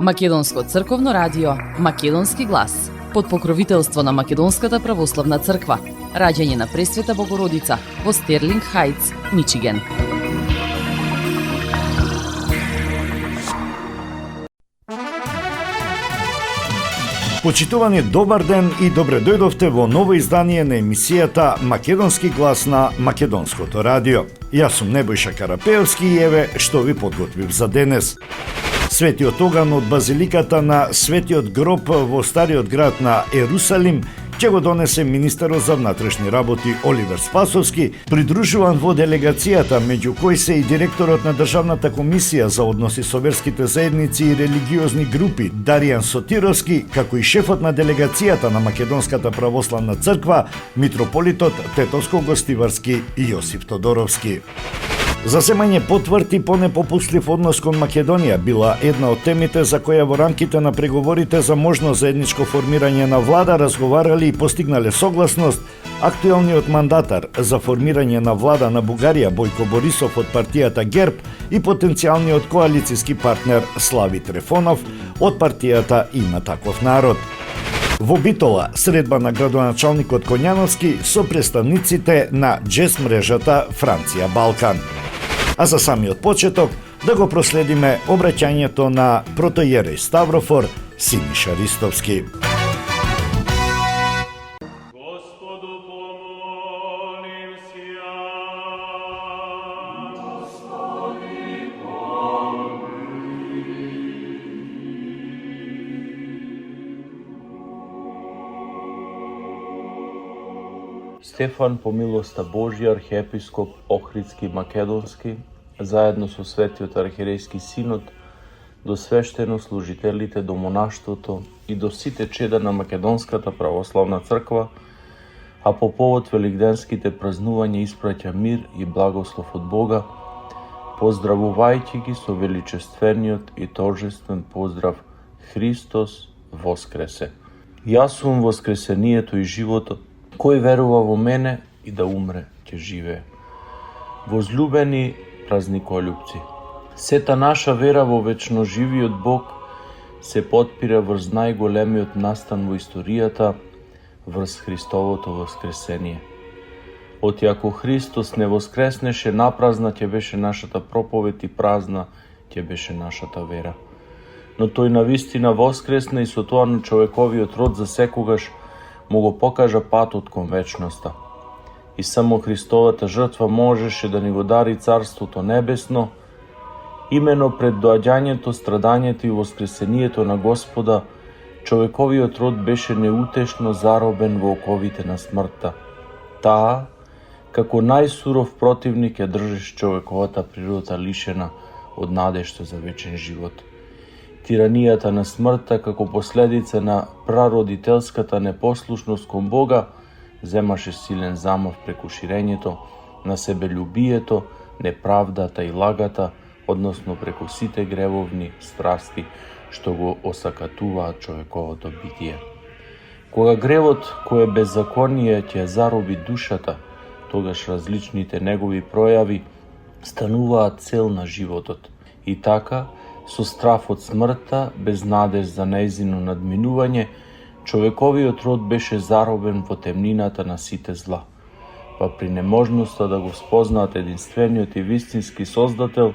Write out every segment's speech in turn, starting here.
Македонско црковно радио, Македонски глас, под покровителство на Македонската православна црква, раѓање на Пресвета Богородица во Стерлинг Хајтс, Мичиген. Почитувани, добар ден и добре дојдовте во ново издание на емисијата Македонски глас на Македонското радио. Јас сум Небојша Карапеовски и еве што ви подготвив за денес. Светиот оган од базиликата на Светиот гроб во стариот град на Ерусалим ќе го донесе министерот за внатрешни работи Оливер Спасовски, придружуван во делегацијата, меѓу кои се и директорот на Државната комисија за односи со верските заедници и религиозни групи Даријан Сотировски, како и шефот на делегацијата на Македонската православна црква, митрополитот Тетовско-Гостиварски Јосиф Тодоровски. Засемање потврди по непопустлив однос кон Македонија била една од темите за која во рамките на преговорите за можно заедничко формирање на влада разговарали и постигнале согласност актуелниот мандатар за формирање на влада на Бугарија Бојко Борисов од партијата ГЕРБ и потенцијалниот коалициски партнер Слави Трефонов од партијата Има таков народ. Во Битола, средба на градоначалникот Коњановски со представниците на джез мрежата Франција Балкан. А за самиот почеток да го проследиме обраќањето на протоиерей Ставрофор Симиша Ристовски. Господу помолим сја. Господи помилуј. Стефан, по милоста Божја, архиепископ Охридски Македонски, заедно со Светиот архиерејски синод, до свештенослужителите, до монаштвото и до сите чеда на Македонската православна црква, а по повод великденските празнувања испраќа мир и благослов од Бога, поздравувајќи ги со величествениот и торжествен поздрав Христос воскресе. Јас сум воскресението и животот. Кој верува во мене и да умре, ќе живее. Возлюбени празниколюбци, сета наша вера во вечно живиот Бог се потпира врз најголемиот настан во историјата, врз Христовото воскресение. Оти ако Христос не воскреснеше, напразна ќе беше нашата проповед и празна ќе беше нашата вера. Но тој навистина воскресна и со тоа на човековиот род за секогаш му го покажа патот кон вечноста. И само Христовата жртва можеше да ни го дари Царството Небесно. Имено пред доаѓањето, страдањето и воскресението на Господа, човековиот род беше неутешно заробен во оковите на смртта. Таа, како најсуров противник, ја држеше човековата природа лишена од надежта за вечен живот. Тиранијата на смртта како последица на прародителската непослушност кон Бога земаше силен замав преку ширењето на себелюбието, неправдата и лагата, односно преку сите гревовни страсти што го осакатуваат човековото битие. Кога гревот, кој е беззаконие, ќе зароби душата, тогаш различните негови пројави стануваат цел на животот. И така, со страф од смртта, без надеж за нејзино надминување, човековиот род беше заробен во темнината на сите зла. Па при неможноста да го спознаат единствениот и вистински Создател,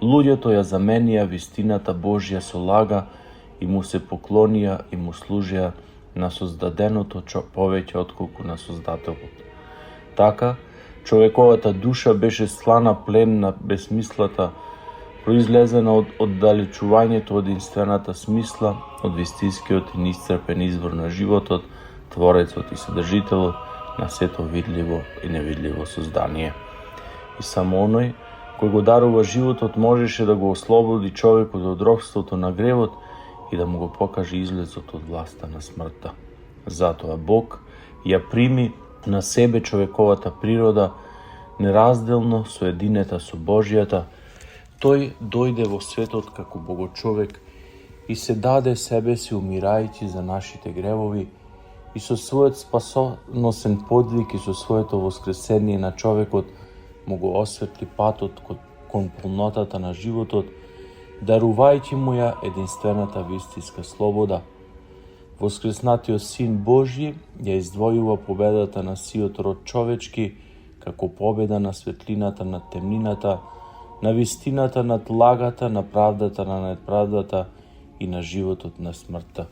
луѓето ја заменија вистината Божја со лага и му се поклонија и му служија на создаденото повеќе отколку на Создателот. Така, човековата душа беше слана плен на безсмислата, произлезена од оддалечувањето од единствената смисла, од вистинскиот и неисцрпен извор на животот, Творецот и Содржителот на сето видливо и невидливо создание. И само оној кој го дарува животот можеше да го ослободи човекот од робството на гревот и да му го покаже излезот од власта на смртта. Затоа Бог ја прими на себе човековата природа, неразделно соединета со Божјата. Тој дојде во светот како богочовек и се даде себе си умирајќи за нашите гревови и со својот спасоносен подвиг и со своето воскресение на човекот му го осветли патот кон полнотата на животот Дарувајќи му ја единствената вистинска слобода. Воскреснатиот Син Божји ја издвојува победата на сиот род човечки како победа на светлината над темнината, на вистината над лагата, на правдата на неправдата и на животот на смртта.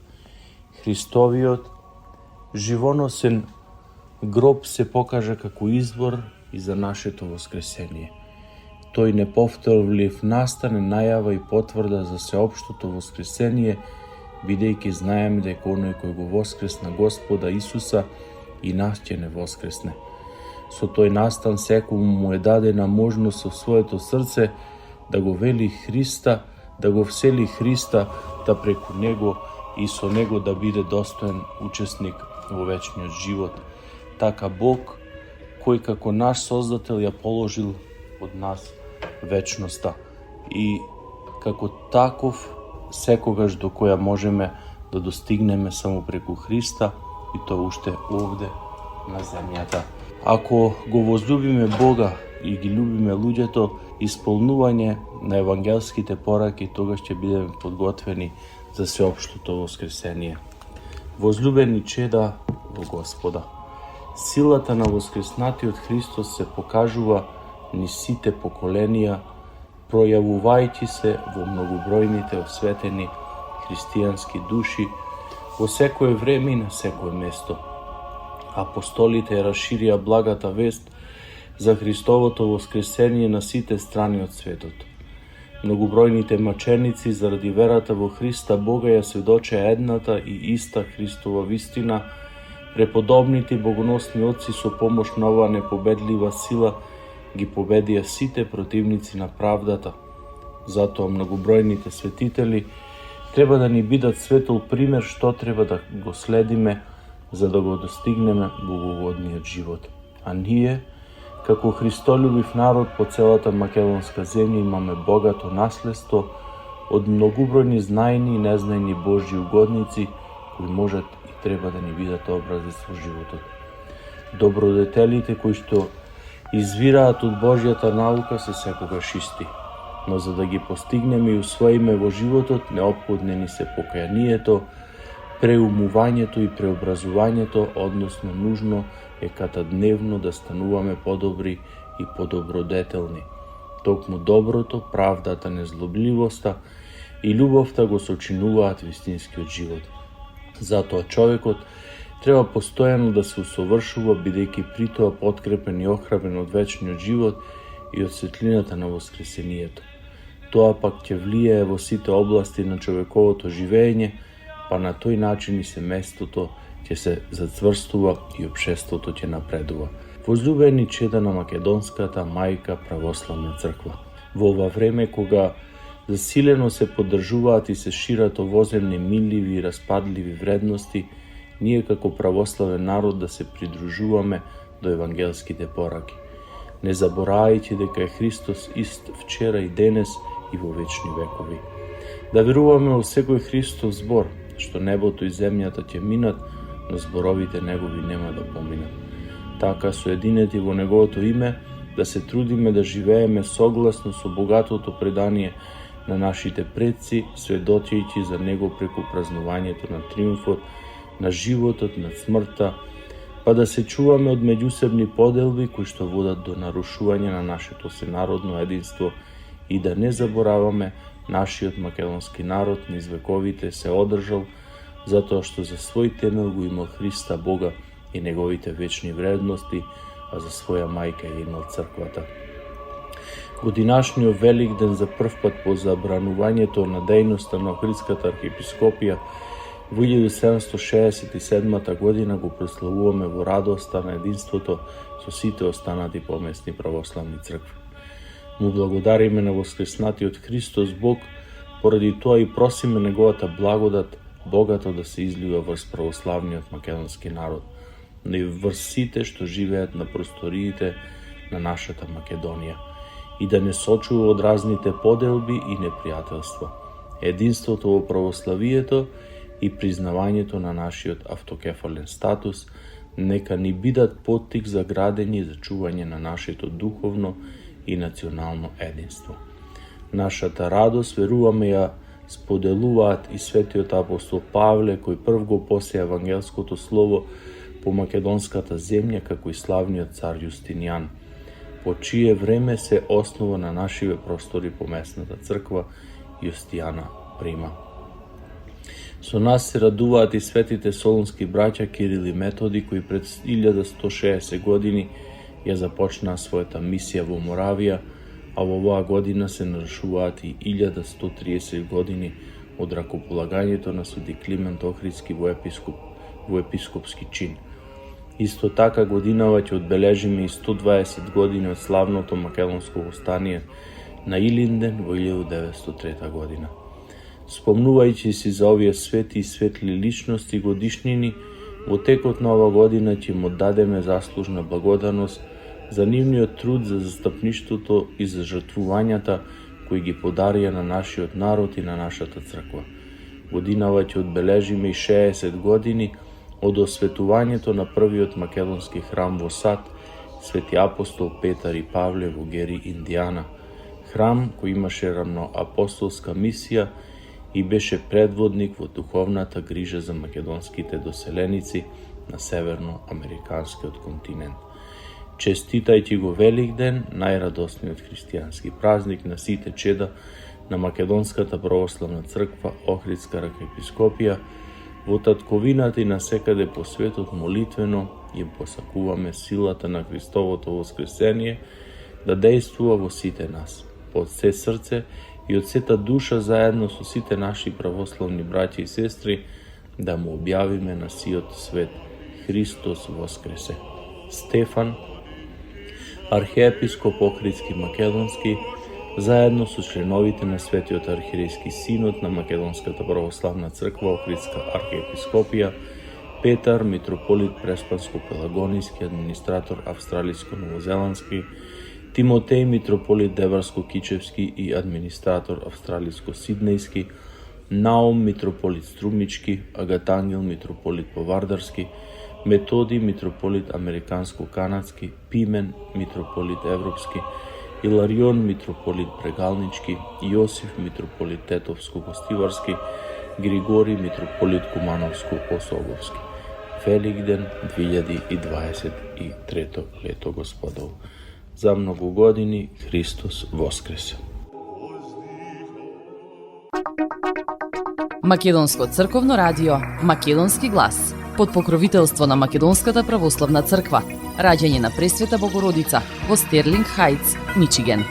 Христовиот живоносен гроб се покажа како извор и за нашето воскресение. Тој неповторлив настан е најава и потврда за сеопштото воскресение, бидејќи знаеме дека оној кој го воскресна Господа Исуса и нас ќе не воскресне. Со тој настан секому му е дадена можност со своето срце да го вели Христа, да го всели Христа, да преку него и со него да биде достоен учесник во вечниот живот. Така Бог, кој како наш Создател ја положил од нас вечноста и како таков секогаш до која можеме да достигнеме само преку Христа и тоа уште овде на земјата. Ако го возлюбиме Бога и ги любиме луѓето, исполнување на евангелските пораки, тогаш ќе бидеме подготвени за сеопштото воскресение. Возлюбени чеда во Господа, силата на воскреснатиот Христос се покажува низ сите поколенија, пројавувајќи се во многобројните осветени христијански души во секое време и на секое место. Апостолите ја расширија благата вест за Христовото воскресение на сите страни од светот. Многобројните маченици заради верата во Христа Бога ја сведоче едната и иста Христова вистина, преподобните богоносни отци со помош на оваа непобедлива сила ги победија сите противници на правдата. Затоа многобројните светители треба да ни бидат светол пример што треба да го следиме за да го достигнеме боговодниот живот. А ние, како христолюбив народ по целата македонска земја, имаме богато наследство од многобројни знајни и незнајни Божји угодници кои можат и треба да ни бидат образец во животот. Добродетелите кои што извираат од Божјата наука се секогаш исти, но за да ги постигнеме и усвоиме во животот, неопходно ни се покајанието, преумувањето и преобразувањето, односно нужно е катадневно да стануваме подобри и подобродетелни. Токму доброто, правдата, незлобливоста и љубовта го сочинуваат вистинскиот живот. Затоа човекот треба постојано да се усовршува, бидејќи при тоа подкрепен и охрабрен од вечниот живот и од светлината на воскресението. Тоа пак ќе влијае во сите области на човековото живење, па на тој начин и семејството ќе се зацврстува и општеството ќе напредува. Возлюбени чеда на Македонската мајка православна црква. Во ова време кога засилено се поддржуваат и се шират овоземни минливи и распадливи вредности, ние како православен народ да се придружуваме до евангелските пораки, не заборајајќи дека е Христос ист вчера и денес и во вечни векови. Да веруваме во секој Христов збор, што небото и земјата ќе минат, но зборовите негови нема да поминат. Така, соединети во неговото име, да се трудиме да живееме согласно со богатото предание на нашите предци, сведочејќи за него преку празнувањето на триумфот, на животот, над смртта, па да се чуваме од меѓусебни поделби кои што водат до нарушување на нашето сенародно единство и да не забораваме нашиот македонски народ низ вековите се одржал затоа што за свој темел го имал Христа Бога и неговите вечни вредности, а за своја мајка ја имал црквата. Годинашниот велик ден за прв пат по забранувањето на дејноста на Охридската архиепископија во 1767 година го прославуваме во радоста на единството со сите останати помесни православни цркви. Му благодариме на воскреснатиот Христос Бог, поради тоа и просиме неговата благодат богато да се излива врз православниот македонски народ, но и врз сите што живеат на просториите на нашата Македонија и да не сочува од разните поделби и непријателства. Единството во православието и признавањето на нашиот автокефален статус нека ни бидат поттик за градење и зачување на нашето духовно и национално единство. Нашата радост, веруваме ја споделуваат и светиот апостол Павле, кој прв го посеја евангелското слово по македонската земја, како и славниот цар Јустинијан, по чие време се основа на нашиве простори поместната црква Јустијана Прима. Со нас се радуваат и светите солунски браќа Кирил и Методи, кои пред 1160 години ја започнаа својата мисија во Моравија, а во оваа година се навршуваат и 1130 години од ракополагањето на Свети Климент Охридски во епископски чин. Исто така годинава ќе одбележиме и 120 години од славното македонско востание на Илинден во 1903 година. Спомнувајќи си за овие свети и светли личности годишнини, во текот на ова година ќе му дадеме заслужна благодарност за нивниот труд за застапништвото и за жртвувањата кои ги подарија на нашиот народ и на нашата црква. Годинава ќе одбележиме и 60 години од осветувањето на првиот македонски храм во Сад, Свети апостол Петар и Павле во Гери, Индијана. Храм кој имаше рамноапостолска мисија и беше предводник во духовната грижа за македонските доселеници на северноамериканскиот континент. Честитајќи го Великден, најрадосниот христијански празник на сите чеда на Македонската православна црква Охридска архиепископија, во татковината и насекаде по светот молитвено им посакуваме силата на Христовото воскресение да дејствува во сите нас, од се срце и од сета душа заедно со сите наши православни браќи и сестри да му објавиме на сиот свет Христос воскресе. Стефан, архиепископ Охридски Македонски, заедно со членовите на Светиот архиерейски синод на Македонската православна црква Охридска архиепископија, Петар, митрополит Преспанско-Пелагониски, администратор Австралиско-Новозеландски, Тимотеј, митрополит Деварско-Кичевски и администратор Австралиско-Сиднејски, Наум, митрополит Струмички, Агатангел, митрополит Повардарски, Методи, митрополит Американско-Канадски, Пимен, митрополит Европски, Иларион, митрополит Прегалнички, Јосиф, митрополит Тетовско-Гостиварски, Григори, митрополит Кумановско-Осоговски. Великден 2023 лето Господово. За многу години Христос воскресе. Македонско црковно радио Македонски глас под покровителство на Македонската православна црква. Раѓање на Пресвета Богородица во Стерлинг Хајтс, Мичиген.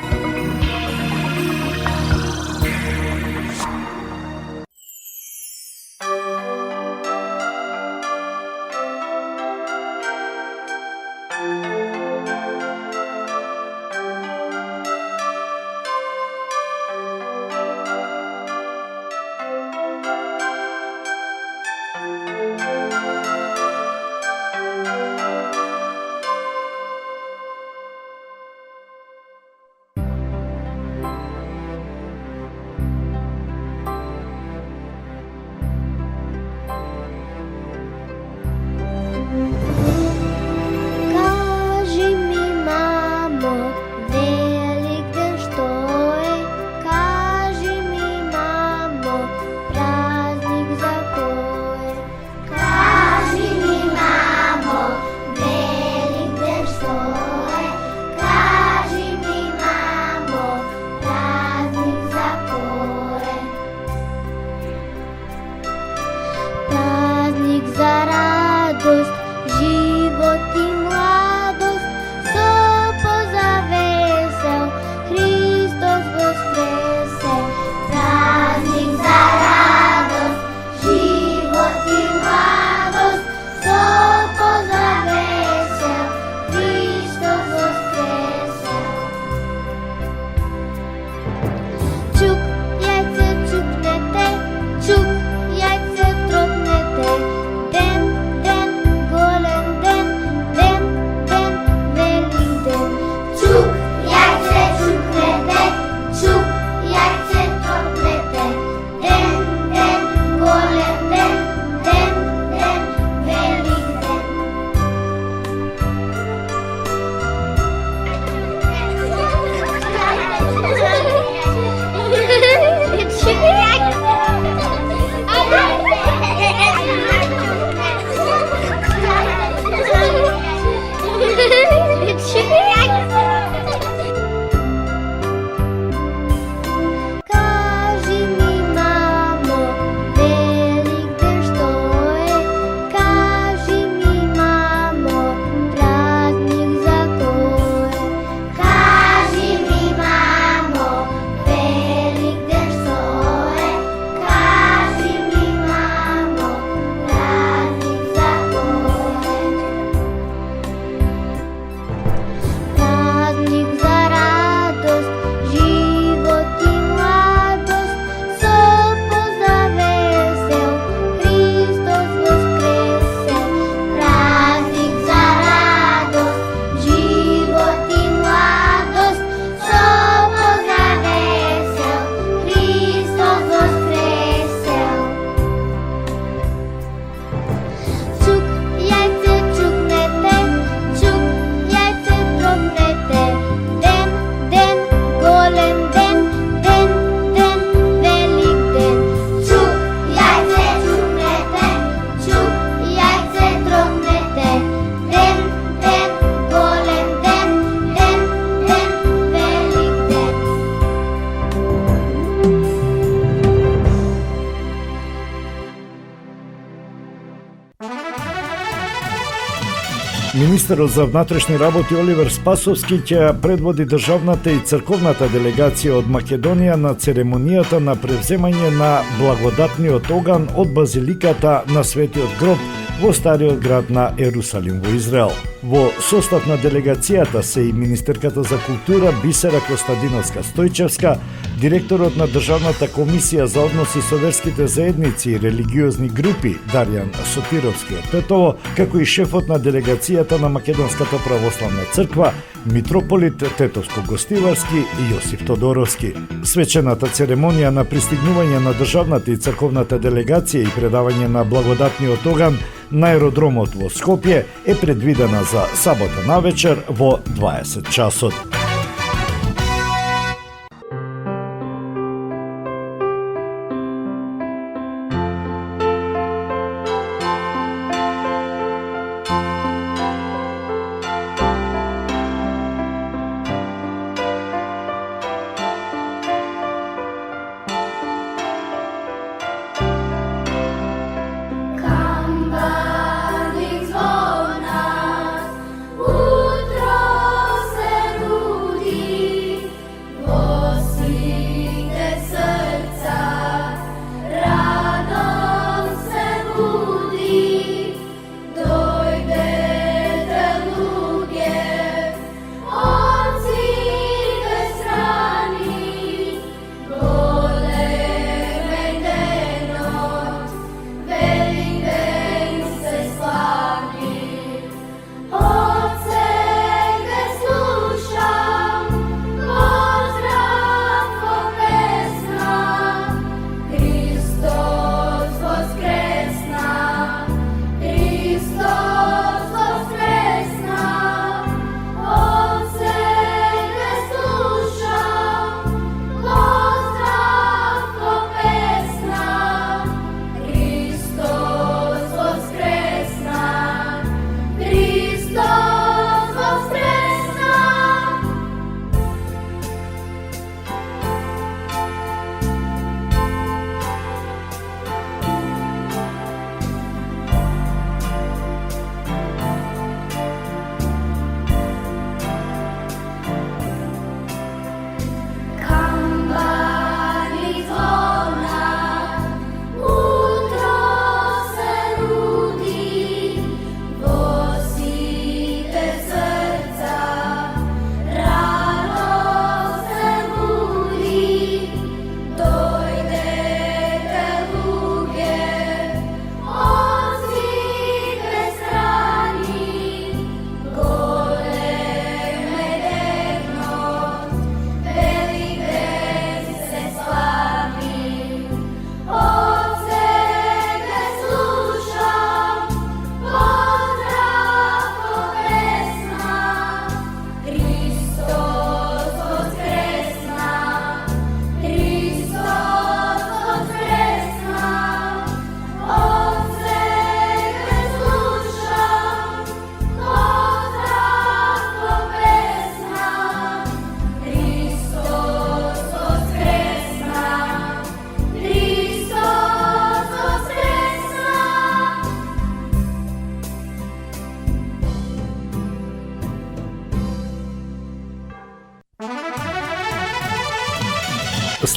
Министерот за внатрешни работи Оливер Спасовски ќе предводи државната и црковната делегација од Македонија на церемонијата на превземање на благодатниот оган од базиликата на Светиот гроб во стариот град на Ерусалим во Израел. Во состав на делегацијата се и министерката за култура Бисера Костадиновска Стојчевска, директорот на Државната комисија за односи со верските заедници и религиозни групи Дарјан Сотировски од Тетово, како и шефот на делегацијата на Македонската православна црква митрополит Тетовско-Гостиварски Јосиф Тодоровски. Свечената церемонија на пристигнување на државната и црковната делегација и предавање на благодатниот оган на аеродромот во Скопје е предвидена за сабота навечер во 20 часот.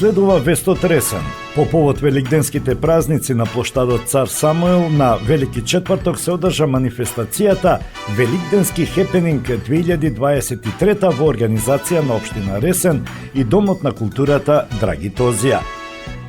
Следува вестот Ресен. По повод великденските празници на плоштадот Цар Самуил на Велики четврток се одржа манифестацијата Великденски хепенинг 2023 во организација на општина Ресен и Домот на културата Драги Тозија.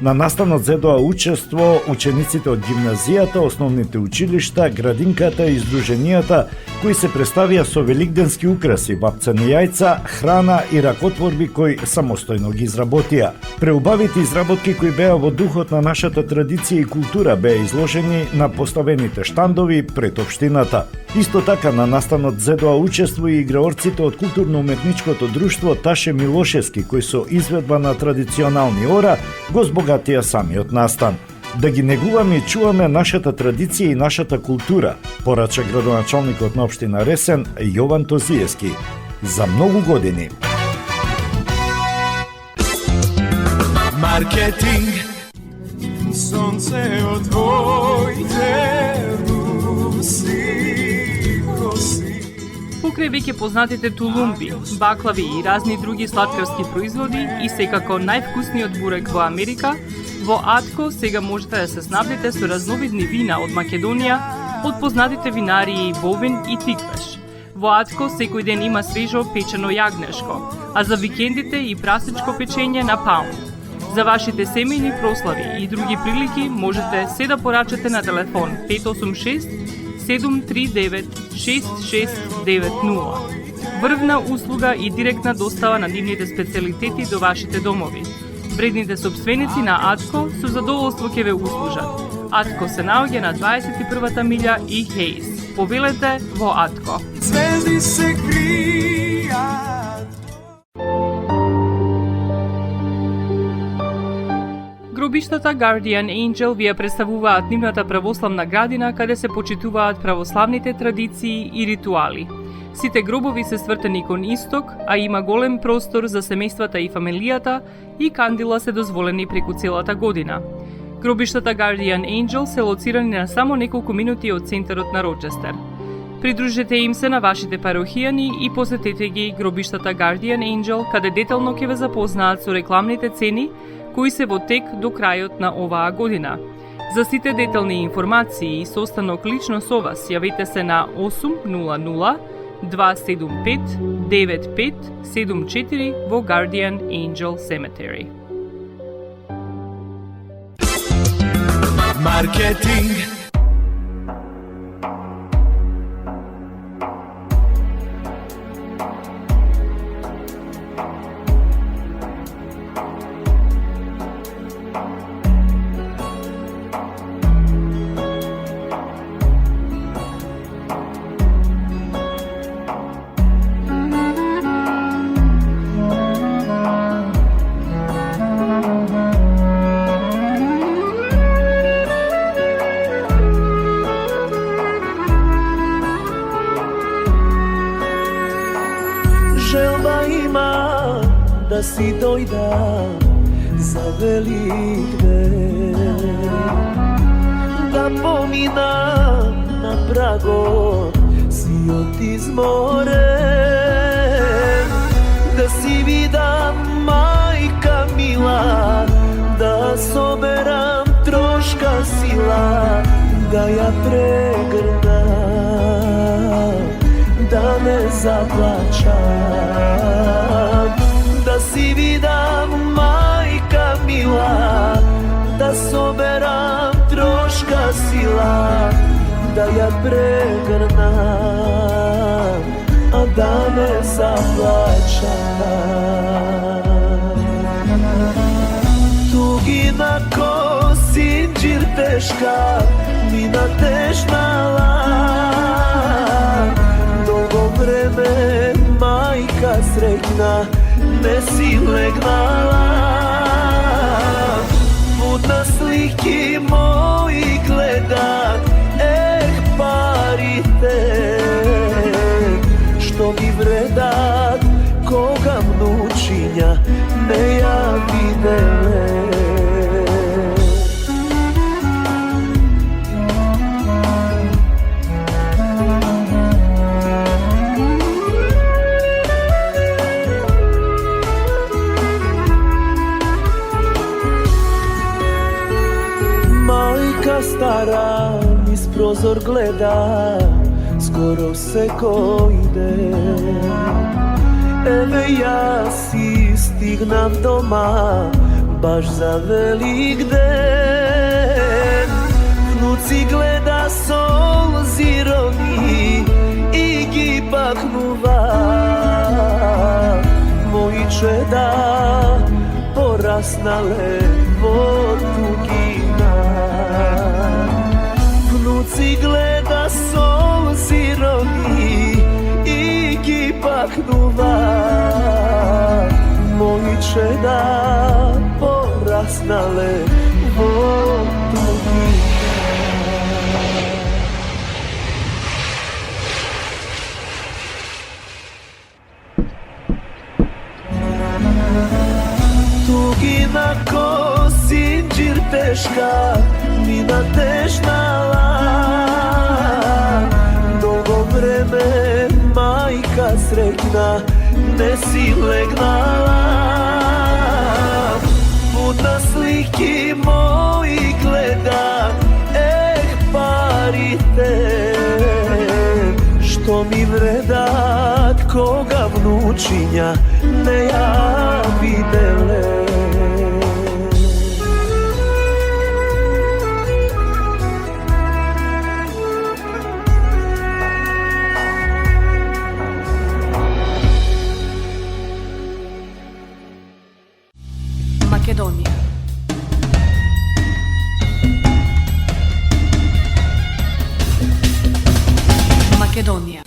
На настанот зедоа учество учениците од гимназијата, основните училишта, градинката и издруженијата кои се представија со великденски украси, вапцани јајца, храна и ракотворби кои самостојно ги изработија. Преубавите изработки кои беа во духот на нашата традиција и култура беа изложени на поставените штандови пред општината. Исто така на настанот зедоа учество и играорците од културно-уметничкото друштво Таше Милошевски кои со изведба на традиционални ора го збогатија самиот настан. Да ги негуваме и чуваме нашата традиција и нашата култура, порача градоначалникот на општина Ресен Јован Тозиевски. За многу години. Маркетинг. Сонце од твоите руси коси. покрај веќе познатите тулумби, баклави и разни други сладкарски производи и секако највкусниот бурек во Америка, во Атко сега можете да се снабдите со разновидни вина од Македонија, од познатите винарии Бовин и Тиквеш. Во Атко секој ден има свежо печено јагнешко, а за викендите и прасничко печење на паунд. За вашите семејни прослави и други прилики можете се да порачате на телефон 586 739 6690. Врвна услуга и директна достава на нивните специјалитети до вашите домови. Вредните собственици на Атко со задоволство ќе ве услужат. Атко се наоѓа на 21-та милја и Хейс. Повелете во Атко. Звезди се кријат. Гробиштата Guardian Angel ви ја представуваат нивната православна градина каде се почитуваат православните традиции и ритуали. Сите гробови се свртени кон исток, а има голем простор за семејствата и фамилијата и кандила се дозволени преку целата година. Гробиштата Guardian Angel се лоцирани на само неколку минути од центарот на Рочестер. Придружете им се на вашите парохијани и посетете ги гробиштата Guardian Angel, каде детално ќе ве запознаат со рекламните цени кои се во тек до крајот на оваа година. За сите детални информации и состанок лично со вас, јавете се на 800 275 9574 во Guardian Angel Cemetery. Маркетинг. Желба има да си дојда за велик ден, да помина на прагот си од изморен, да си видам мајка мила, да соберам трошка сила, да ја прегрнам, да не заплачам, да си видам мајка мила, да соберам трошка сила, да ја прегрнам, а да не заплачам. Тугина ко синџир тешка, мина тешнала, долго време мајка среќна не си легнала. Будна слики мои гледат, парите што ги вредат, кога внучиња не ја виделе. Стара низ прозор гледа скоро секој ден. Еве јас и стигнав дома баш за велик ден. Внуци гледа со зирони и ги бакнува. Мои чеда пораснале во тугина. Внуци гледа со зирони и ги бакнува. Мои чеда пораснале во тугина. Тугина ко синџир тешка, мина тешнала. Долго време мајка srećna, ne si legnala. Put na sliki moji gleda, parite, što mi vredat koga vnučinja ne ja videle. Македонија. Македонија.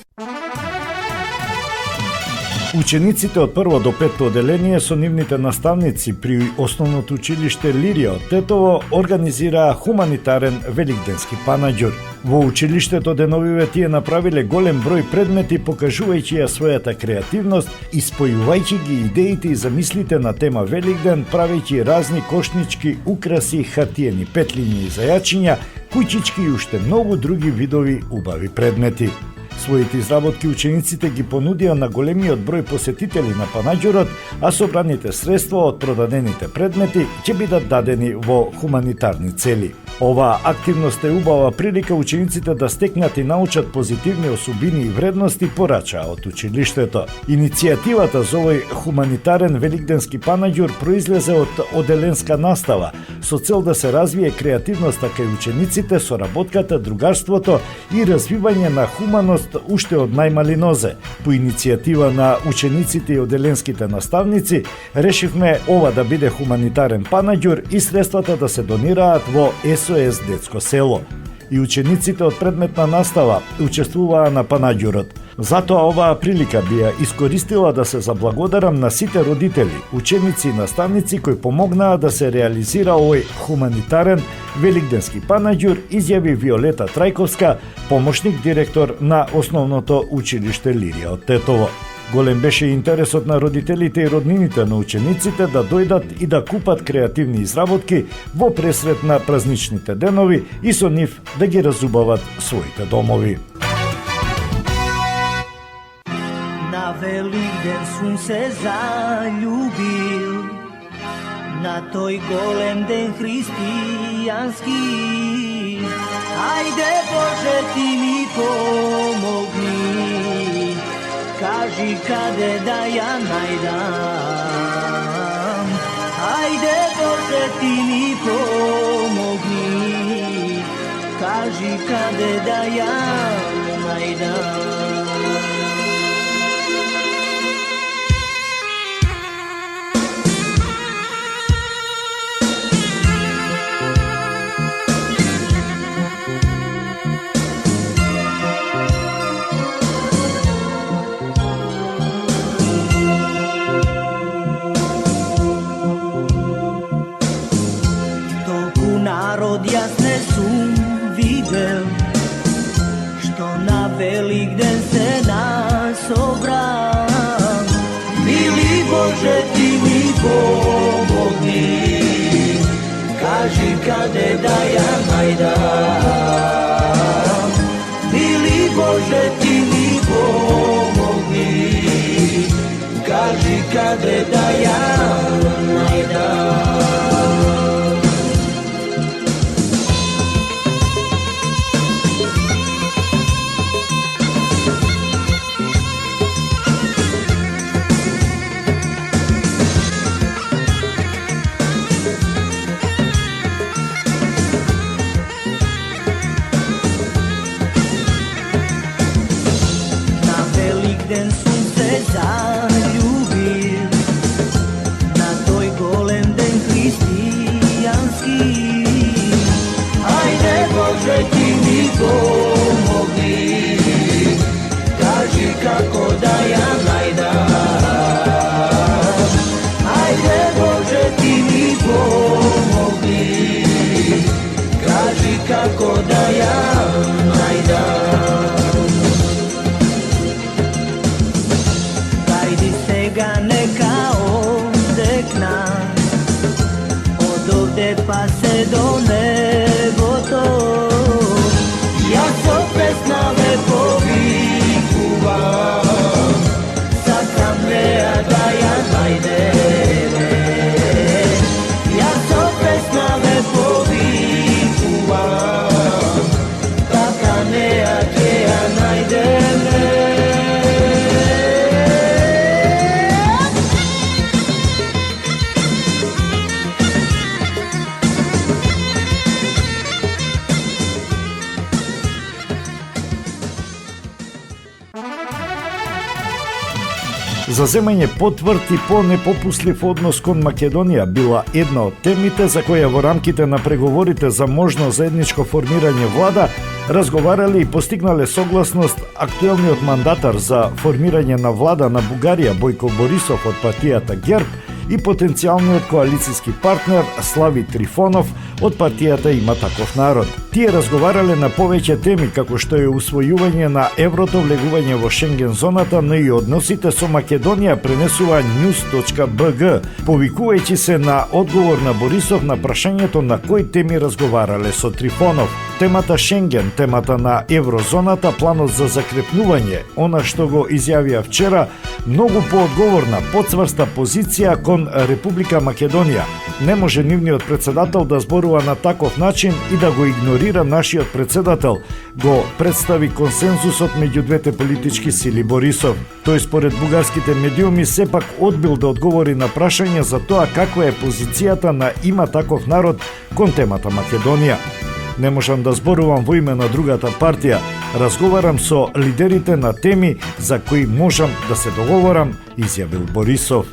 Учениците од прво до петто оделение со нивните наставници при основното училиште Лирија од Тетово организираа хуманитарен великденски панаѓур. Во училиштето деновиве тие направиле голем број предмети, покажувајќи ја својата креативност и спојувајќи ги идеите и замислите на тема Великден, правејќи разни кошнички, украси, хартиени петлиња и зајачиња, куќички и уште многу други видови убави предмети. Своите изработки учениците ги понудија на големиот број посетители на панаѓурот, а собраните средства од продадените предмети ќе бидат дадени во хуманитарни цели. Оваа активност е убава прилика учениците да стекнат и научат позитивни особини и вредности, порачаа од училиштето. Иницијативата за овој хуманитарен великденски панаѓур произлезе од оделенска настава, со цел да се развие креативноста кај учениците, соработката, другарството и развивање на хуманост уште од најмали нозе. По иницијатива на учениците и оделенските наставници, решивме ова да биде хуманитарен панаѓур и средствата да се донираат во СОС Детско село. И учениците од предметна настава учествуваа на панаѓурот. Затоа оваа прилика би ја искористила да се заблагодарам на сите родители, ученици и наставници кои помогнаа да се реализира овој хуманитарен великденски панаѓур, изјави Виолета Трајковска, помошник директор на основното училиште Лирија од Тетово. Голем беше интересот на родителите и роднините на учениците да дојдат и да купат креативни изработки во пресрет на празничните денови и со нив да ги разубават своите домови. Na Великден сум се заљубил, на тој голем ден христијански. Ајде Боже ти ми помогни, кажи каде да ја најдам. Ајде Боже ти ми помогни, кажи каде да ја најдам. Народ јас не сум видел, што на Великден се насобрам. Мили Боже ти ми помогни, кажи каде да ја најдам. Мили Боже ти ми помогни, кажи каде да ја најдам. Великден сум се заљубил, на тој голем ден христијански. Ајде Боже ти ми помогни, кажи како да ја најдам. Ајде Боже ти ми помогни, кажи како да ја најдам. Сега нека одекна од овде па се до небото. Јас со песна ве повикувам, За земање потврд и по-непопуслив однос кон Македонија била една од темите за која во рамките на преговорите за можно заедничко формирање влада разговарале и постигнале согласност актуелниот мандатар за формирање на влада на Бугарија Бојко Борисов од партијата ГЕРБ и потенцијалниот коалициски партнер Слави Трифонов од партијата Има таков народ. Тие разговарале на повеќе теми како што е усвојување на еврото, влегување во Шенген зоната, но и односите со Македонија, пренесува news.bg, повикувајќи се на одговор на Борисов на прашањето на кои теми разговарале со Трифонов. Темата Шенген, темата на еврозоната, планот за закрепнување, она што го изјавија вчера, многу поодговорна, поцврста позиција кон Република Македонија. Не може нивниот председател да зборува на таков начин и да го игнорира нашиот председател, го представи консензусот меѓу двете политички сили Борисов. Тој според бугарските медиуми сепак одбил да одговори на прашање за тоа каква е позицијата на Има таков народ кон темата Македонија. Не можам да зборувам во име на другата партија, разговарам со лидерите на теми за кои можам да се договорам, изјавил Борисов.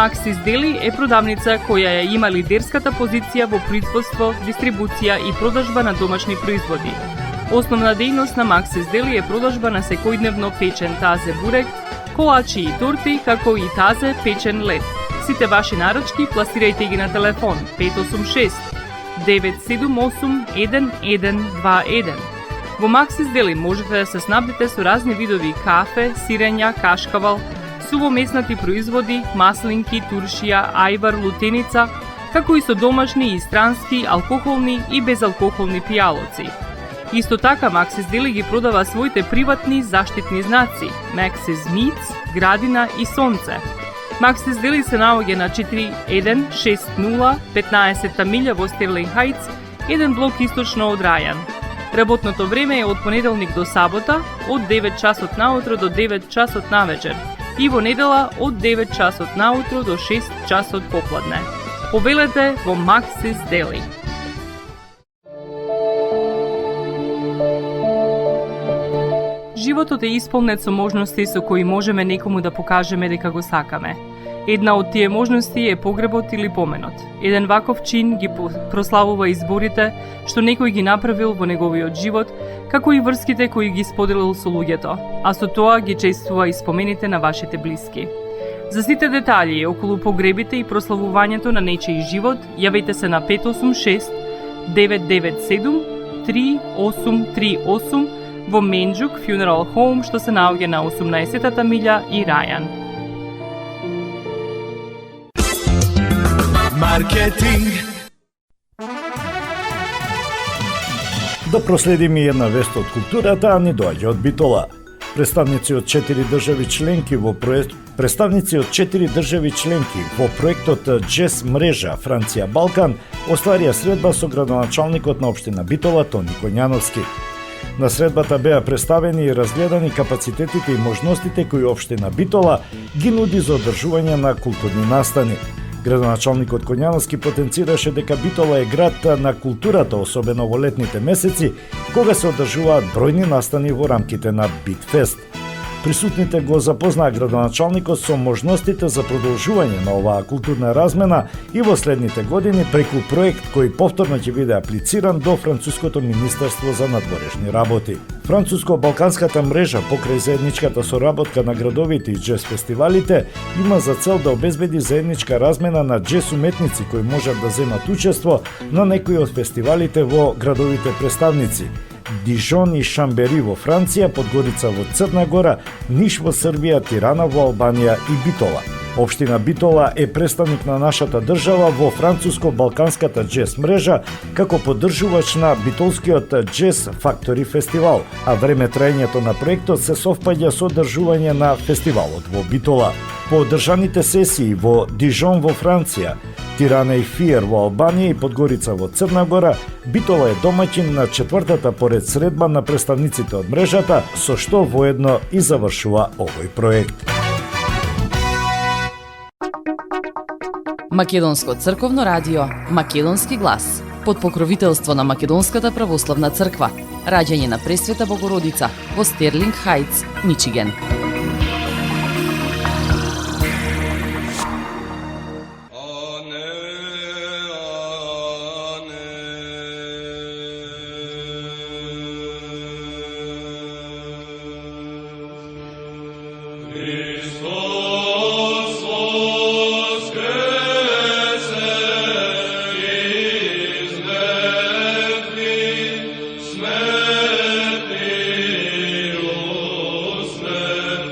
Максис Дели е продавница која ја има лидерската позиција во производство, дистрибуција и продажба на домашни производи. Основна дејност на Максис Дели е продажба на секојдневно печен тазе бурек, колачи и торти, како и тазе печен лед. Сите ваши наручки пласирајте ги на телефон 586 978 1121. Во Максис Дели можете да се снабдите со разни видови кафе, сирења, кашкавал, сувомеснати производи, маслинки, туршија, ајвар, лутеница, како и со домашни и странски, алкохолни и безалкохолни пијалоци. Исто така, Maxis Deli ги продава своите приватни заштитни знаци Maxis Meats, Градина и Сонце. Maxis Deli се наоѓа на 4160 15 милја во Стерлинг Хајтс, еден блок источно од Рајан. Работното време е од понеделник до сабота, од 9 часот наутро до 9 часот навечер и во недела од 9 часот наутро до 6 часот попладне. Повелете во Maxis Deli. Животот е исполнет со можности со кои можеме некому да покажеме дека го сакаме. Една од тие можности е погребот или поменот. Еден ваков чин ги прославува изборите што некој ги направил во неговиот живот, како и врските кои ги споделил со луѓето, а со тоа ги чествува и спомените на вашите блиски. За сите детали околу погребите и прославувањето на нечиј живот, јавете се на 586 997 3838 во Менџук Funeral Home, што се наоѓа на 18-та милја и Рајан. Маркетинг. Да проследиме една вест од културата, а ни доаѓа од Битола. Представници од 4 држави членки во проектот Джес мрежа Франција Балкан остварија средба со градоначалникот на општина Битола Тони Коњановски. На средбата беа представени и разгледани капацитетите и можностите кои општина Битола ги нуди за одржување на културни настани. Градоначалникот Коњановски потенцираше дека Битола е град на културата, особено во летните месеци, кога се одржуваат бројни настани во рамките на Битфест. Присутните го запознаа градоначалникот со можностите за продолжување на оваа културна размена и во следните години преку проект кој повторно ќе биде аплициран до Француското министерство за надворешни работи. Француско-балканската мрежа покрај заедничката соработка на градовите и джез фестивалите има за цел да обезбеди заедничка размена на джез уметници кои можат да земат учество на некои од фестивалите во градовите представници. Дижон и Шамбери во Франција, Подгорица во Црна Гора, Ниш во Србија, Тирана во Албанија и Битола. Општина Битола е представник на нашата држава во Француско-балканската джез мрежа како поддржувач на битолскиот Джез Фактори фестивал, а време траењето на проектот се совпаѓа со одржување на фестивалот во Битола. По одржаните сесии во Дижон во Франција, Тирана и Фиер во Албанија и Подгорица во Црна Гора, Битола е домаќин на 4-та поред средба на представниците од мрежата, со што воедно и завршува овој проект. Македонско црковно радио Македонски глас под покровителство на Македонската православна црква. Раѓање на Пресвета Богородица во Стерлинг Хајтс, Мичиген. Smrti usne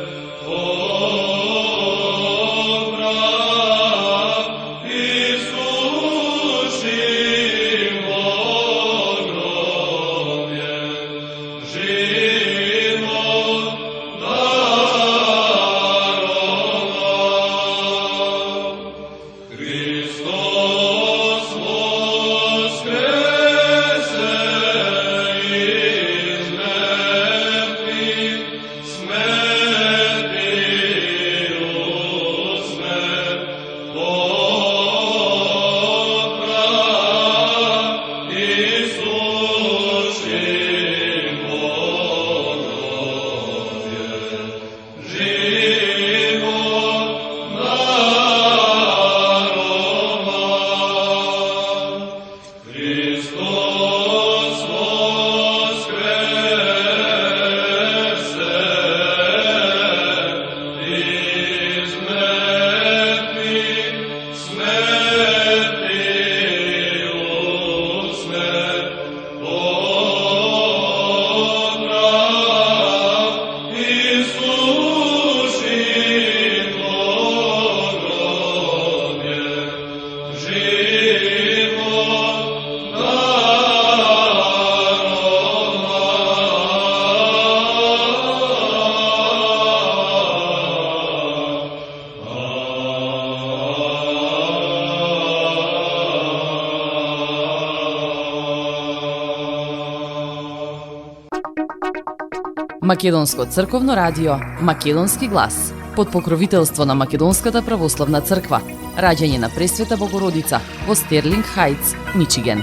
Македонско црковно радио Македонски глас под покровителство на Македонската православна црква. Раѓање на Пресвета Богородица во Стерлинг Хајтс, Мичиген.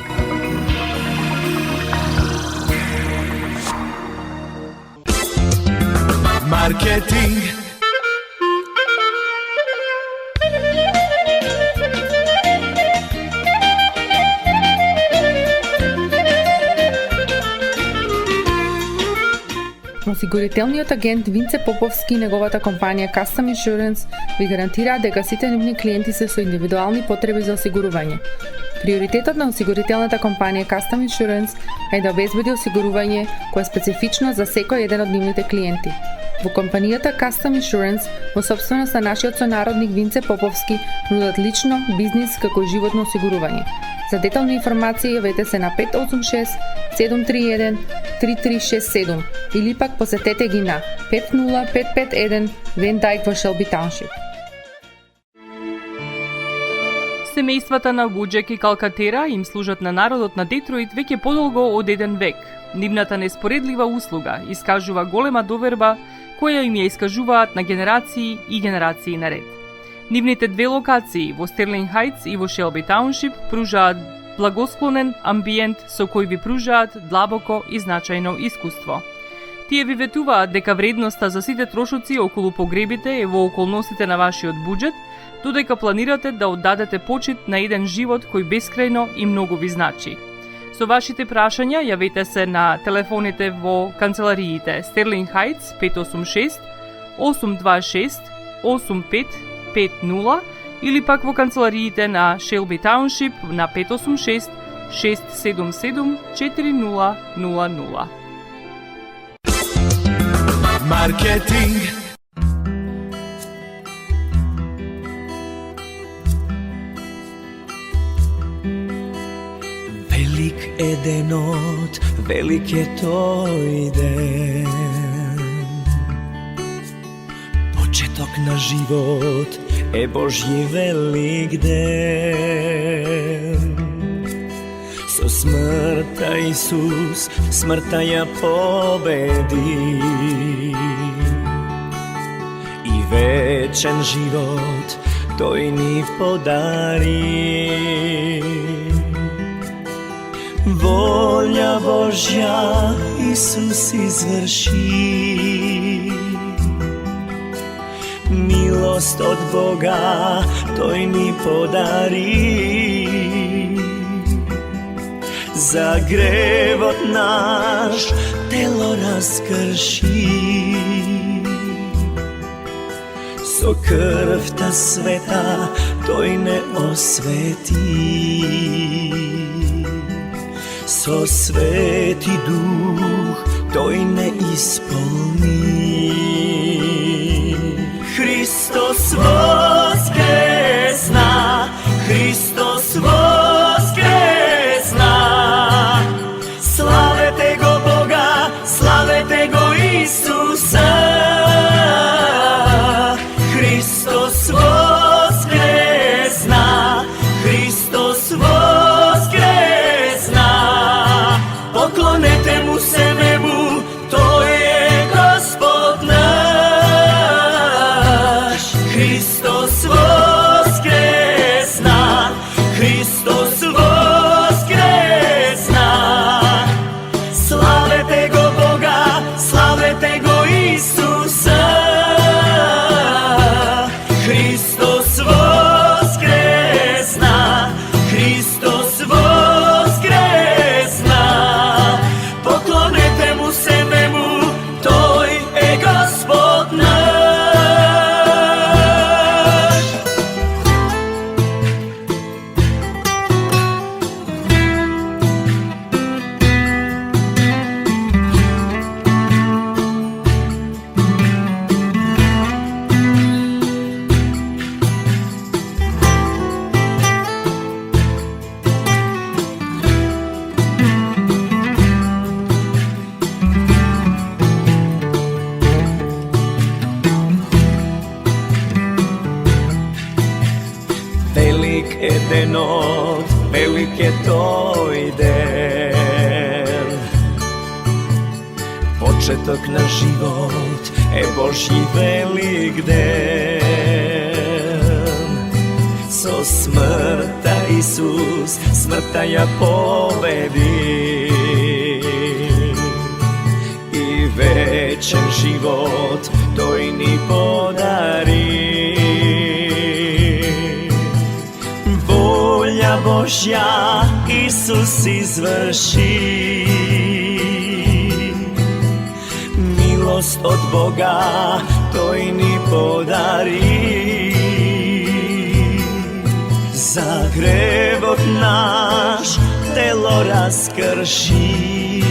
Маркетинг. Осигурителниот агент Винце Поповски и неговата компанија Custom Insurance ви гарантираат дека сите нивни клиенти се со индивидуални потреби за осигурување. Приоритетот на осигурителната компанија Custom Insurance е да обезбеди осигурување кое е специфично за секој еден од нивните клиенти. Во компанијата Custom Insurance, во собственост на нашиот сонародник Винце Поповски, нудат лично, бизнис како и животно осигурување. За детални информации јавете се на 586 731 3367 или пак посетете ги на 50551 Вен Дайк во Шелби Тауншип. Семејствата на Вуџек и Калкатера им служат на народот на Детройт веќе подолго од еден век. Нивната неспоредлива услуга искажува голема доверба која им ја искажуваат на генерации и генерации наред. Нивните две локации во Стерлинг Хајтс и во Шелби Тауншип пружаат благосклонен амбиент со кој ви пружаат длабоко и значајно искуство. Тие ви ветуваат дека вредноста за сите трошоци околу погребите е во околностите на вашиот буџет, додека планирате да оддадете почит на еден живот кој бескрајно и многу ви значи. Со вашите прашања јавете се на телефоните во канцелариите Стерлинг Хајтс 586 826 8550 или пак во канцелариите на Шелби Тауншип на 586 677 4000. Маркетинг. Велик е денот, велик е тој ден. Почеток на живот е Божји велик ден. Со смртта Исус смртта ја победи и вечен живот тој ни подари. Волја Божја Исус изврши, милост од Бога тој ни подари. За гревот наш тело раскрши, со крвта света тој не освети. Со свети дух тој не исполни. Христос воскресна, Христос воскресна. Славете го Бога, славете го Исуса. Христос воскресна, Христос воскресна. Поклонете му се небу, тој е Господ наш. Христос воскресна, Христос воскресна. Славете го Бога, славете го Исуса. Христос воскресна, Христос воскресна. Поклонете му се небу, тој е Господ наш. Велик е денот, велик е тој ден. Početok na život Božji velik den. So smrta Isus smrta ja pobedi i večan život dojni podari. Volja Božja Isus izvrši, milost od Boga dojni podari. Za grevot naš telo raskrši,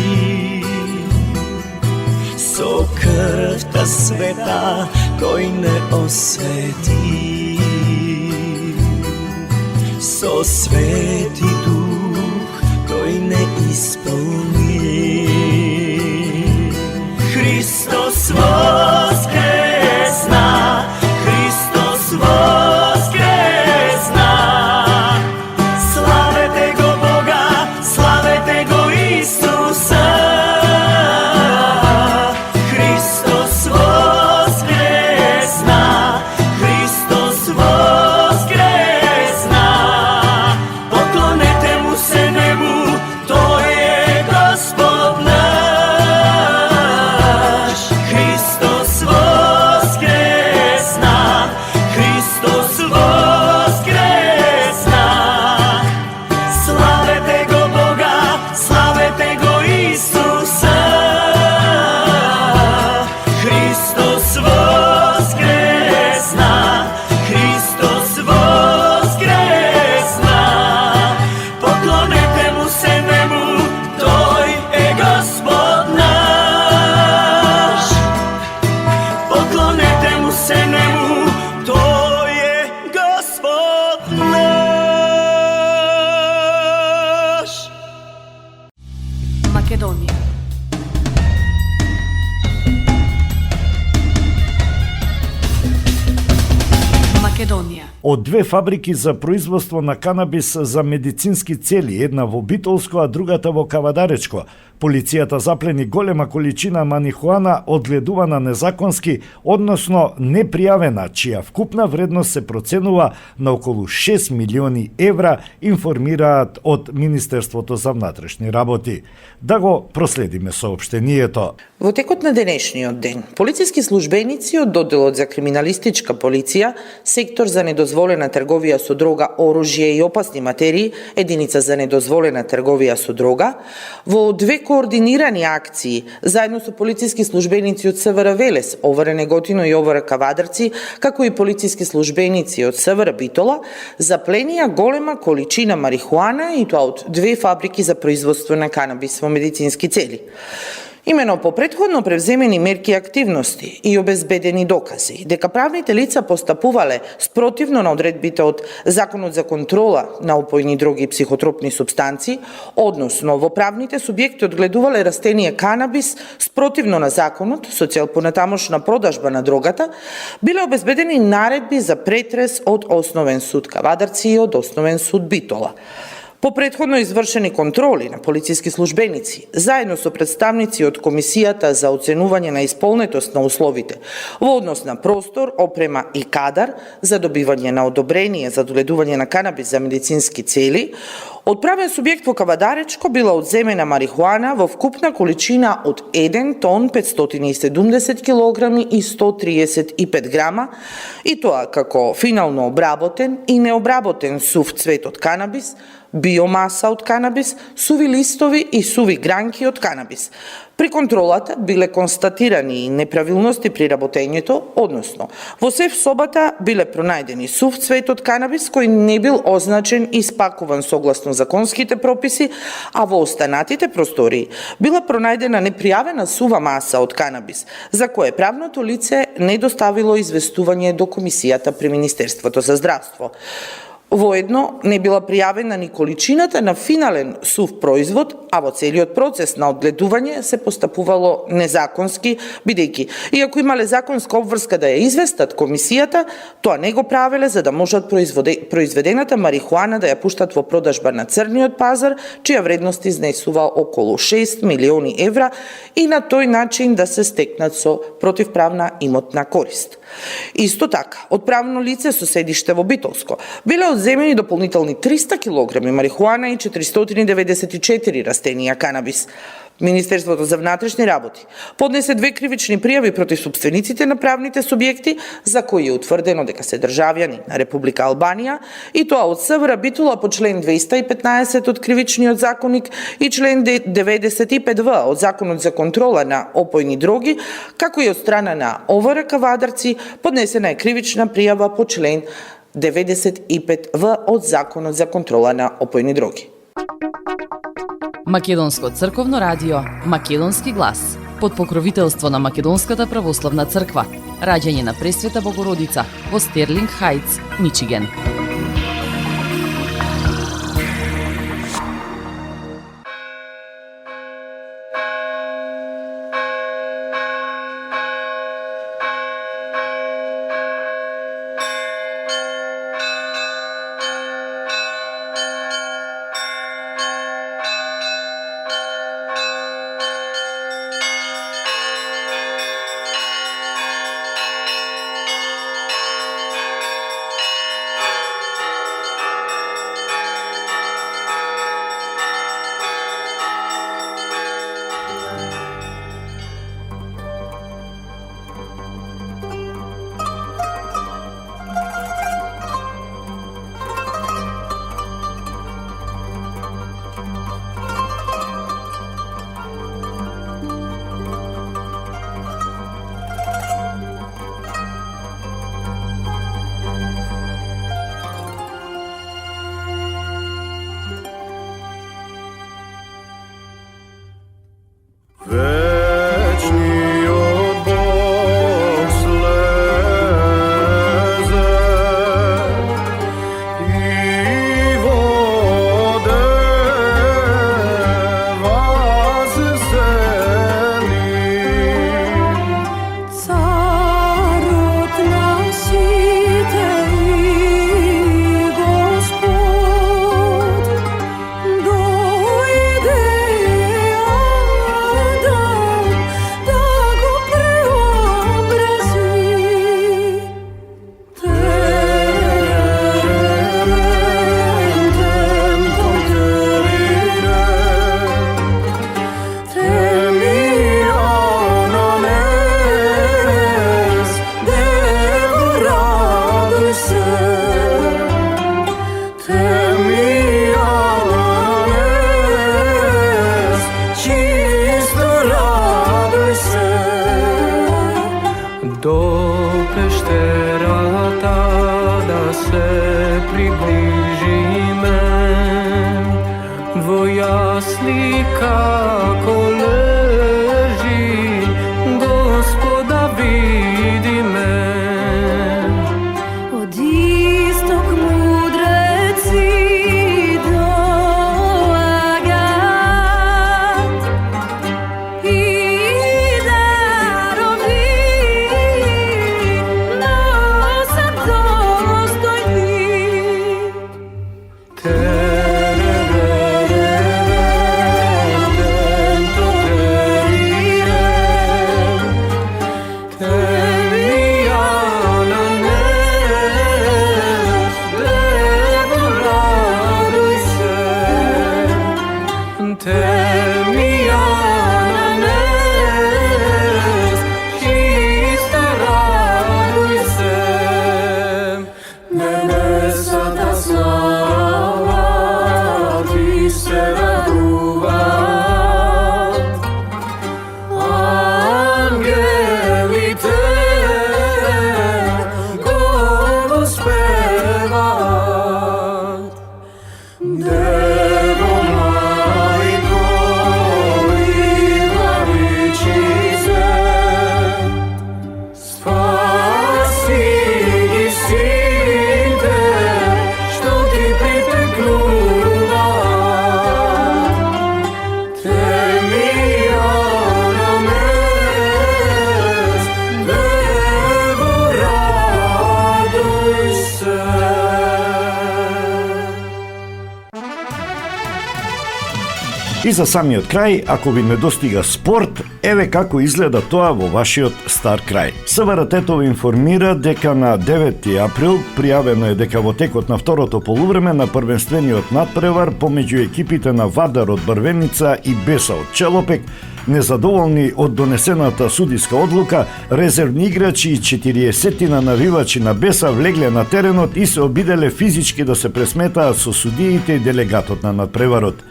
so krv ta sveta koji ne osveti, so sveti duh koji ne ispolni. Hristos voskresna, Hristos voskresna, slavete go Boga, slavete go Isusa. Hristos voskresna, Hristos voskresna, poklonete mu se nebu, to je Gospod naš. Hristos voskresna, Hristos voskresna, slavete go Boga, slavete go Isusa. Hristos voskresna, Hristos voskresna, poklonete mu se nebu, to je Gospod naš. Poklonete mu se nebu, to je Gospod naš. Македонија. Македонија. Од две фабрики за производство на канабис за медицински цели, една во Битолско, а другата во Кавадаречко, полицијата заплени голема количина манихуана одгледувана незаконски, односно непријавена, чија вкупна вредност се проценува на околу 6 милиони евра, информираат од Министерството за внатрешни работи. Да го проследиме соопштението. Во текот на денешниот ден, полициски службеници од Доделот за криминалистичка полиција, сектор за недозволена трговија со дрога, оружје и опасни материи, единица за недозволена трговија со дрога, во две координирани акции, заедно со полициски службеници од СВР Велес, ОВР Неготино и ОВР Кавадарци, како и полициски службеници од СВР Битола, запленија голема количина марихуана и тоа од две фабрики за производство на канабис во медицински цели. Имено по претходно превземени мерки и активности и обезбедени докази дека правните лица постапувале спротивно на одредбите од Законот за контрола на опојни дроги и психотропни супстанци, односно во правните субјекти одгледувале растение канабис спротивно на законот со цел понатамошна продажба на дрогата, биле обезбедени наредби за претрес од Основен суд Кавадарци и од Основен суд Битола. По претходно извршени контроли на полициски службеници, заедно со представници од Комисијата за оценување на исполнетост на условите во однос на простор, опрема и кадар за добивање на одобрение за догледување на канабис за медицински цели, од правен субјект во Кавадаречко била одземена марихуана во вкупна количина од 1 тон 570 килограми и 135 грама, и тоа како финално обработен и необработен сув цвет од канабис, биомаса од канабис, суви листови и суви гранки од канабис. При контролата биле констатирани неправилности при работењето, односно, во сеф собата биле пронајдени сув цвет од канабис кој не бил означен и спакуван согласно законските прописи, а во останатите простории била пронајдена непријавена сува маса од канабис, за кое правното лице не доставило известување до Комисијата при Министерството за здравство. Воедно не била пријавена ни количината на финален сув производ, а во целиот процес на одгледување се постапувало незаконски, бидејќи иако имале законска обврска да ја известат комисијата, тоа не го правеле за да можат произведената марихуана да ја пуштат во продажба на црниот пазар, чија вредност изнесува околу 6 милиони евра и на тој начин да се стекнат со противправна имотна корист. Исто така, од правно лице со седиште во Битолско биле одземени дополнителни 300 килограми марихуана и 494 растенија канабис. Министерството за внатрешни работи поднесе 2 кривични пријави против собствениците на правните субјекти за кои е утврдено дека се државјани на Република Албанија, и тоа од СВР Битола по член 215 од Кривичниот законник и член 95В од Законот за контрола на опојни дроги, како и од страна на ОВРК Вадарци поднесена е кривична пријава по член 95В од Законот за контрола на опојни дроги. Македонско црковно радио Македонски глас под покровителство на Македонската православна црква. Раѓање на Пресвета Богородица во Стерлинг Хајтс, Мичиген. Te И за самиот крај, ако ви недостига спорт, еве како изгледа тоа во вашиот стар крај. СВР-тето информира дека на 9 април пријавено е дека во текот на второто полувреме на првенствениот надпревар помеѓу екипите на Вардар од Брвеница и Беса од Челопек, незадоволни од донесената судиска одлука, резервни играчи и 40 навивачи на Беса влегле на теренот и се обиделе физички да се пресметаат со судиите и делегатот на надпреварот.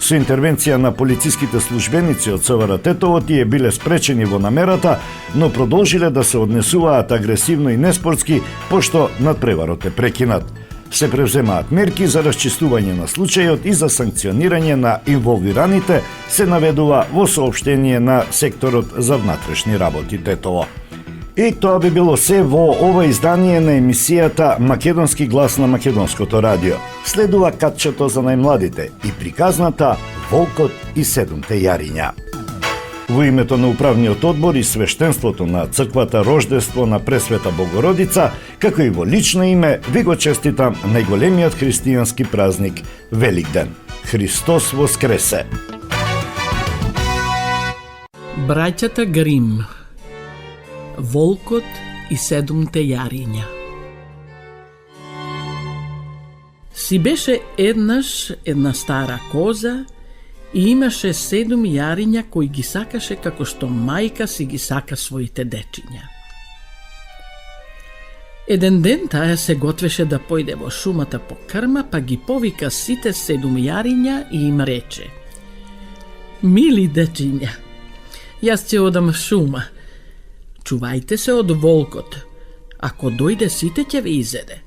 Со интервенција на полициските службеници од СВР-тето, тие биле спречени во намерата, но продолжиле да се однесуваат агресивно и неспортски, пошто надпреварот е прекинат. Се превземаат мерки за расчистување на случајот и за санкционирање на инволвираните, се наведува во соопштение на секторот за внатрешни работи Тетово. И тоа би било се во ова издание на емисијата Македонски глас на Македонското радио. Следува катчето за најмладите и приказната Волкот и 7 јариња. Во името на управниот одбор и свештенството на црквата Рождество на Пресвета Богородица, како и во лично име, ви го честитам најголемиот христијански празник Великден. Христос воскресе! Браќата Грим, Волкот и 7 јариња. Си беше еднаш една стара коза и имаше 7 јариња кои ги сакаше како што мајка си ги сака своите дечиња. Еден ден таа се готвеше да појде во шумата по крма, па ги повика сите 7 јариња и им рече: Мили дечиња, јас ќе одам шума. Чувајте се од волкот. Ако дојде сите ќе ви изеде.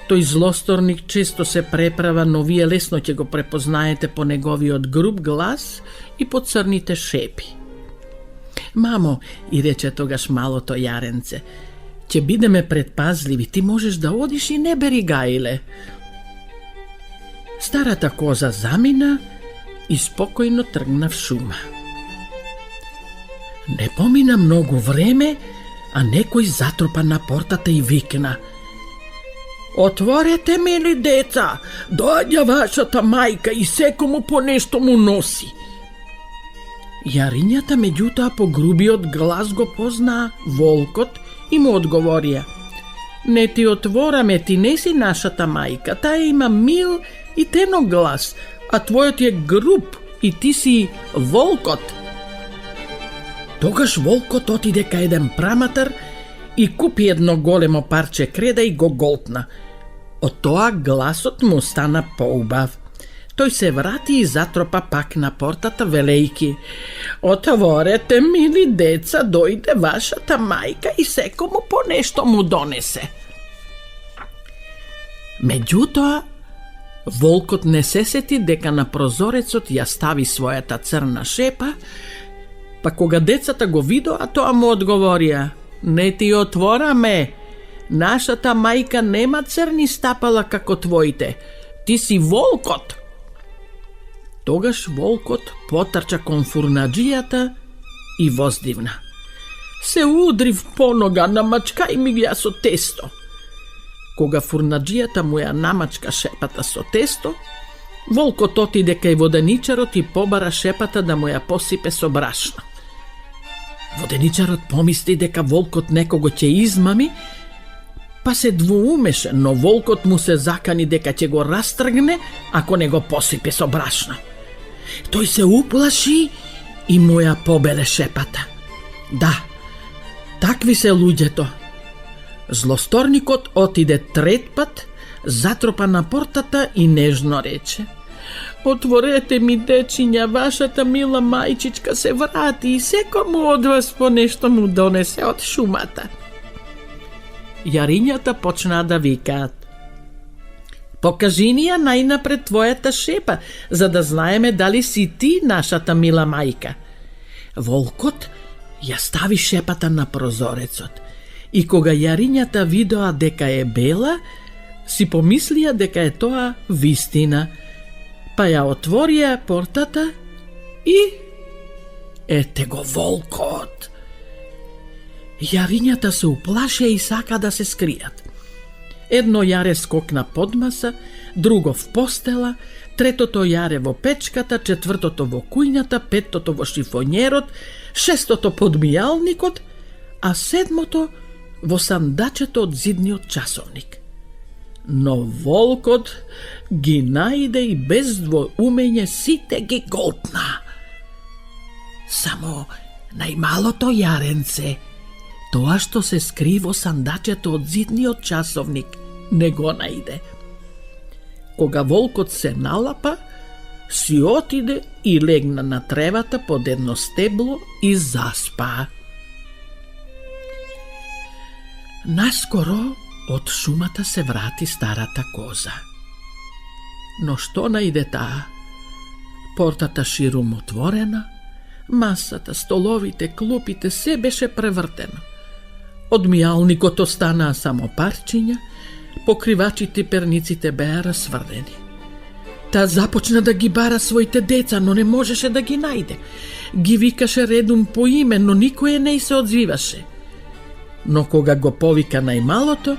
Тој злосторник често се преправа, но вие лесно ќе го препознаете по неговиот груб глас и по црните шепи. Мамо, и рече тогаш малото јаренце, ќе бидеме предпазливи, ти можеш да одиш и не бери гајле. Старата коза замина и спокојно тргна в шума. Не помина многу време, а некој затропа на портата и викна: Отворете, мили деца, доаѓа вашата мајка и секому по нешто му носи. Јарињата меѓутоа по грубиот глас го познаа волкот и му одговорија: Не ти отвораме, ти не си нашата мајка, таа има мил и тенок глас, а твојот е груб и ти си волкот. Тогаш волкот отиде кај еден праматар и купи едно големо парче креда и го голтна. Од тоа гласот му стана поубав. Тој се врати и затропа пак на портата велејки: Отворете, мили деца, дојде вашата мајка и секому по нешто му донесе. Меѓутоа, волкот не се сети дека на прозорецот ја стави својата црна шепа, па кога децата го видоа, тоа му одговорија: Не ти отвораме, нашата мајка нема црни стапала како твоите, ти си волкот. Тогаш волкот потрча кон фурнаџијата и воздивна: Се удрив понога, намачкај ми ја со тесто. Кога фурнаџијата му ја намачка шепата со тесто, волкот отиде кај воденичарот и побара шепата да му ја посипе со брашно. Воденичарот помисли дека волкот некого ќе измами, па се двоумеше, но волкот му се закани дека ќе го растргне ако не го посипе со брашно. Тој се уплаши и му ја побере шепата. Да, такви се луѓето. Злосторникот отиде трет пат, затропа на портата и нежно рече: Отворете ми, дечиња, вашата мила мајчичка се врати и секому од вас по нешто му донесе од шумата. Јарињата почнаа да викаат: Покажи ни ја најнапред твојата шепа, за да знаеме дали си ти нашата мила мајка. Волкот ја стави шепата на прозорецот и кога јарињата видоа дека е бела, си помислија дека е тоа вистина, па ја отворија портата и ете го волкот. Јарињата се уплашија и сака да се скријат. Едно јаре скокна под маса, друго в постела, третото јаре во печката, четвртото во кујната, петтото во шифонjerот, шестото под мијалникот, а седмото во сандачето од зидниот часовник. Но волкот ги најде и без двоумење сите ги голтна. Само најмалото јаренце, тоа што се скри во сандачето од зидниот часовник, не го најде. Кога волкот се налапа, си отиде и легна на тревата под едно стебло и заспа. Наскоро од шумата се врати старата коза. Но што најде таа? Портата ширум отворена, масата, столовите, клупите, се беше превртено. Од мијалникот останаа само парчиња, покривачите и перниците беа расврдени. Таа започна да ги бара своите деца, но не можеше да ги најде. Ги викаше редум по име, но никој не се одзвиваше. Но кога го повика најмалото,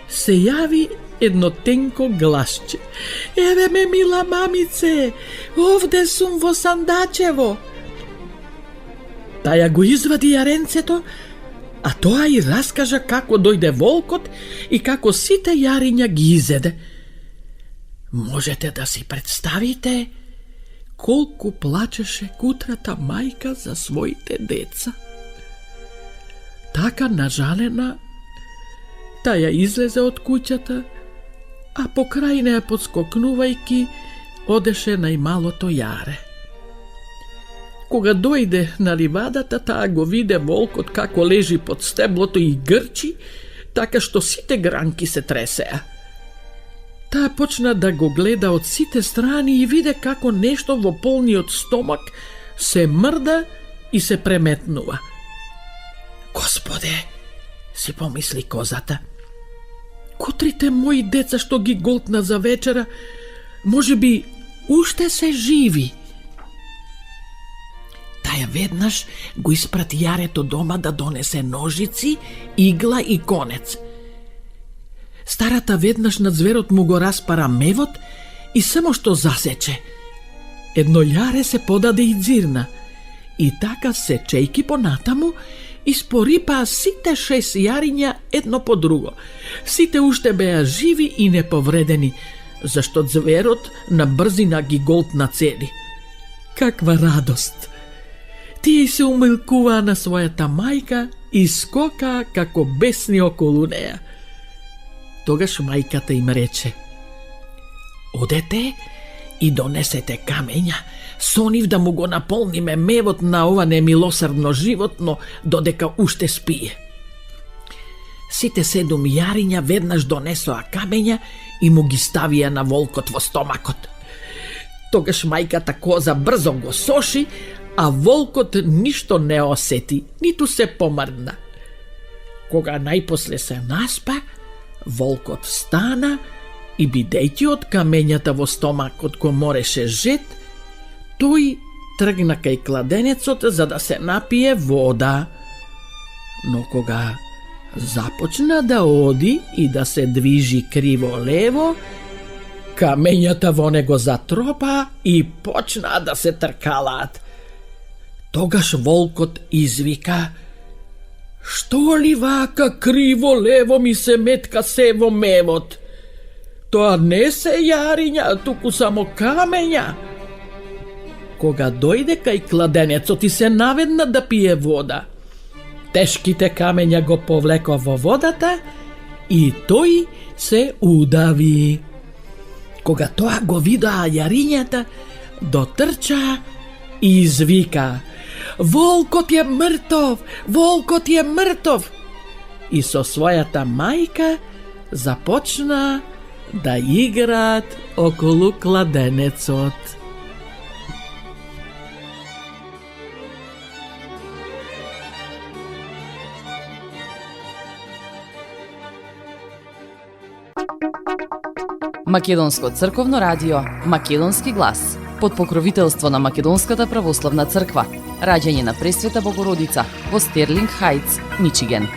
се јави едно тенко гласче. Еве ме, мила мамице, овде сум во сандачево. Таја го извади јаренцето, а тоа и раскажа како дојде волкот и како сите јариња ги изеде. Можете да си представите колку плачеше кутрата мајка за своите деца. Така нажалена, таја излезе од куќата, а покрај неа подскокнувајки, одеше најмалото јаре. Кога дојде на ливадата, таа го виде волкот како лежи под стеблото и грчи, така што сите гранки се тресеа. Таа почна да го гледа од сите страни и виде како нешто во полниот стомак се мрда и се преметнува. Господе, си помисли козата, кутрите мои деца што ги голтна за вечера, може би уште се живи. Таја веднаш го испрати јарето дома да донесе ножици, игла и конец. Старата веднаш на зверот му го распара мевот и само што засече. Едно јаре се подаде и дзирна, и така сечејки понатаму, испорипаа сите 6 јариња едно по друго. Сите уште беа живи и неповредени, зашто зверот на брзина ги голтна цели. Каква радост! Тие се умилкуваа на својата мајка и скокаа како бесни околу неа. Тогаш мајката им рече: одете и донесете камења, со нив да му го наполниме мевот на ова немилосрдно животно, додека уште спие. Сите 7 јариња веднаш донесоа камења и му ги ставија на волкот во стомакот. Тогаш мајката коза брзо го соши, а волкот ништо не осети, ниту се помрдна. Кога најпосле се наспа, волкот стана и бидејќи од камењата во стомакот го мореше жет, тој тргна кај кладенецот за да се напие вода. Но кога започна да оди и да се движи криво-лево, камењата во него затропа и почнаа да се тркалаат. Тогаш волкот извика: што ли вака криво-лево ми се метка се во мевот? Тоа не се јариња, туку само камења. Кога дојде кај кладенецот и се наведна да пие вода, тешките камења го повлеко во водата и тој се удави. Кога тоа го видоа јарињата, дотрча и извика: волкот е мртов! Волкот е мртов! И со својата мајка започна да играат околу кладенецот. Македонско црковно радио, Македонски глас, под покровителство на Македонската православна црква, раѓање на Пресвета Богородица во Стерлинг Хајтс, Мичиген.